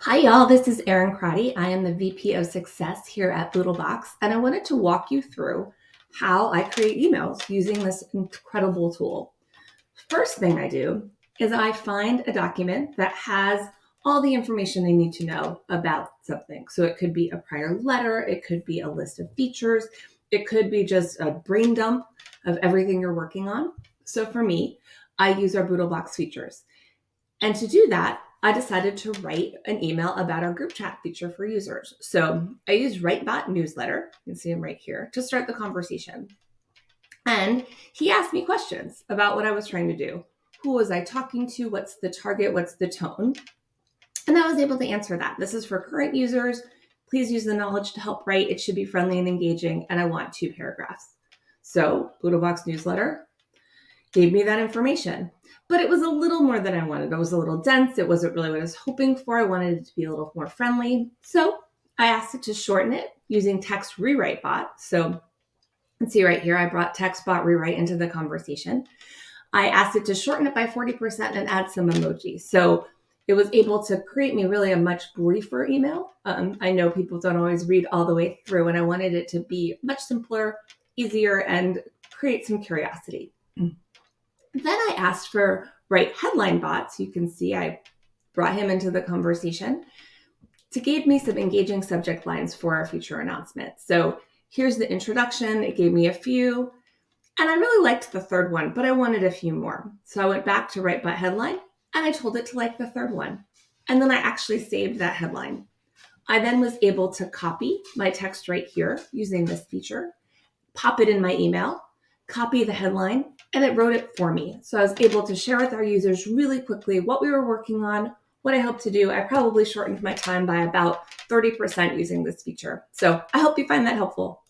Hi, y'all. This is Erin Crotty. I am the VP of Success here at Bootlebox, and I wanted to walk you through how I create emails using this incredible tool. First thing I do is I find a document that has all the information they need to know about something. So it could be a prior letter, it could be a list of features, it could be just a brain dump of everything you're working on. So for me, I use our Boodlebox features. And to do that, I decided to write an email about our group chat feature for users. So I used WriteBot Newsletter, you can see him right here, to start the conversation. And he asked me questions about what I was trying to do. Who was I talking to? What's the target? What's the tone? And I was able to answer that. This is for current users. Please use the knowledge to help write. It should be friendly and engaging. And I want 2 paragraphs. So Bootlebox Newsletter gave me that information. But it was a little more than I wanted. It was a little dense. It wasn't really what I was hoping for. I wanted it to be a little more friendly. So I asked it to shorten it using Text Rewrite Bot. So let's see right here, I brought TextBot Rewrite into the conversation. I asked it to shorten it by 40% and add some emojis. So it was able to create me really a much briefer email. I know people don't always read all the way through, and I wanted it to be much simpler, easier, and create some curiosity. Then I asked for WriteHeadlineBot. So you can see I brought him into the conversation to give me some engaging subject lines for our future announcement. So here's the introduction. It gave me a few. And I really liked the third one, but I wanted a few more. So I went back to WriteBot Headline and I told it to like the third one. And then I actually saved that headline. I then was able to copy my text right here using this feature, pop it in my email, copy the headline, and it wrote it for me. So I was able to share with our users really quickly what we were working on, what I hope to do. I probably shortened my time by about 30% using this feature. So I hope you find that helpful.